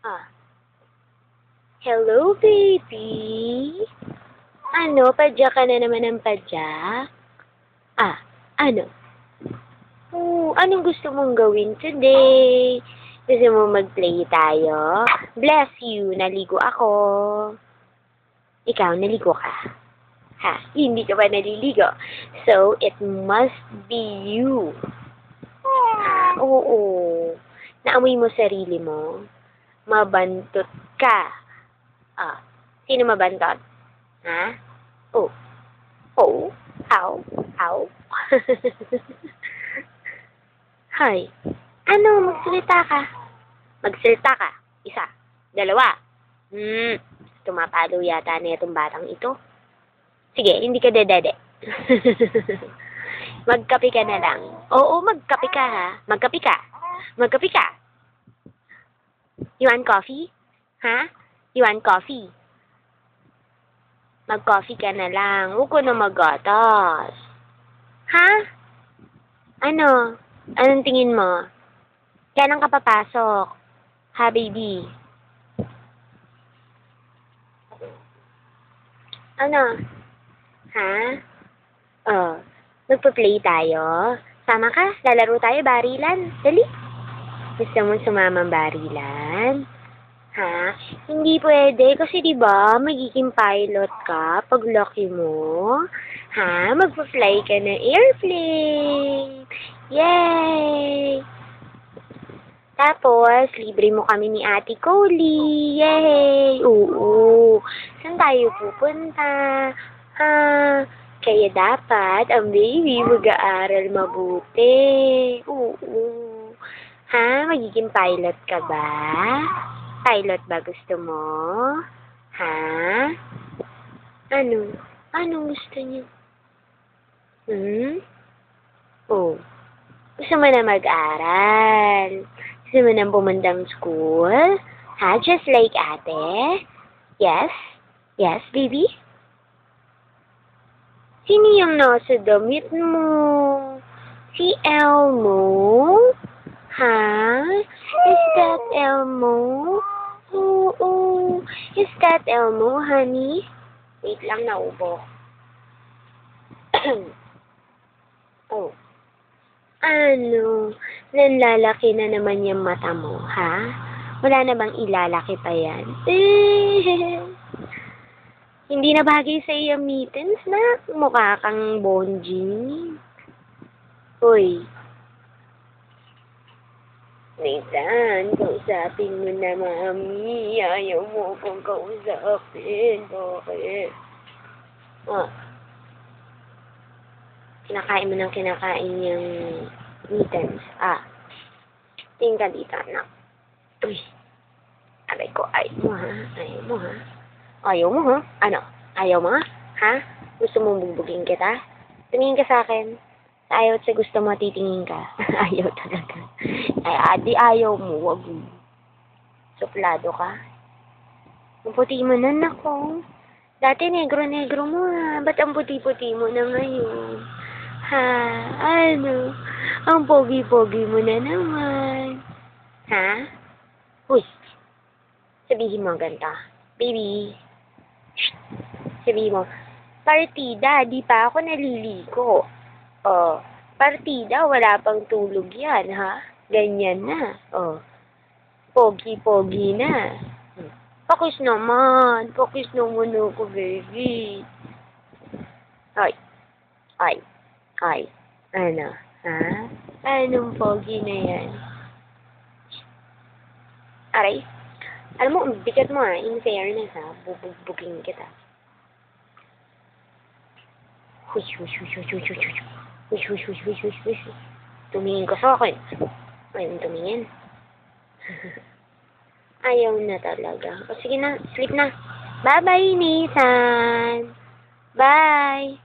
Ah, hello, baby. Ano, padyak ka na naman ng padyak? Ah, ano? Anong gusto mong gawin today? Gusto mo mag-play tayo? Bless you, naligo ako. Ikaw, naligo ka? Ha? Hindi ka ba naliligo? So, it must be you. Oo. Naamoy mo sarili mo? Mabantot ka. Sino mabantot? Ha? Oh. Oh. Ow. Ow. Hay. Ano? Magsalita ka. Magsalita ka. Isa. Dalawa. Tumapalo yata na itong batang ito. Sige, hindi ka dedede. Magkape ka na lang. Oo, magkape ka ha. Magkape ka. Magkape ka. You want coffee? Ha? You want coffee? Mag-coffee ka na lang. Huwag ko na magatas. Ha? Ano? Anong tingin mo? Kailan ka papasok? Ha, baby? Ano? Ha? Magpa-play tayo? Sama ka? Lalaro tayo, barilan. Dali. Gusto mo sumamang barilan? Ha? Hindi pwede kasi 'di ba magiging pilot ka pag laki mo. Ha? Magpa-fly ka ng airplane. Yay! Tapos, libre mo kami ni Ate Coley. Yay! Oo. Saan tayo pupunta? Ha? Kaya dapat ang baby mag-aaral mabuti. Oo. Ha? Magiging pilot ka ba? Pilot ba gusto mo? Ha? Ano? Anong gusto niyo? Oh. Gusto mo na mag-aral? Gusto mo na pumundang school? Ha? Just like ate? Yes? Yes, baby? Sino yung nasa damit mo? Si Elmo? Ha? Is that Elmo? Oo. Is that Elmo, honey? Wait lang, naubo. Oh. Ano? Nanlalaki na naman yung mata mo, ha? Wala na bang ilalaki pa yan? Hindi na bagay sa iyo mittens na mukha kang bonjing. Uy. Nathan, kausapin mo na, mami. Ayaw mo kong kausapin. Bakit? Kinakain mo ng kinakain yung mittens. Tingin ka dito, anak. Uy. Aray ko, ayaw mo, ha? Ayaw mo, ha? Ayaw mo, ha? Ano? Ayaw mo, ha? Gusto mong bugbugin kita? Tumingin ka sa akin. Ayaw at sa gusto mo, titingin ka. Ayaw talaga. Ay, adi ayaw mo, wag mo. Suplado ka. Ang puti mo na, nako. Dati negro-negro mo, ha. Ba't ang puti-puti mo na ngayon? Ha? Ano? Ang pogi-pogi mo na naman. Ha? Uy. Sabihin mo ang ganda. Baby. Shh. Sabihin mo, partida, di pa ako naliligo. Partida, wala pang tulog yan, ha? Ganyan na. Pogi-pogi na. Pakis naman. Pakis naman ako, baby. Ay. Ay. Ay. Ano? Ha? Anong pogi na yan? Aray. Alam mo, ang bigat mo, ha? In fairness, ha? Bubugbugin kita. Hush, hush, hush, hush, hush, hush, hush. Hush, hush, hush, hush, hush, hush. Tumingin ka sa akin. Ayaw tumingin. Ayaw na talaga. O sige na, sleep na. Bye-bye, Nathan. Bye.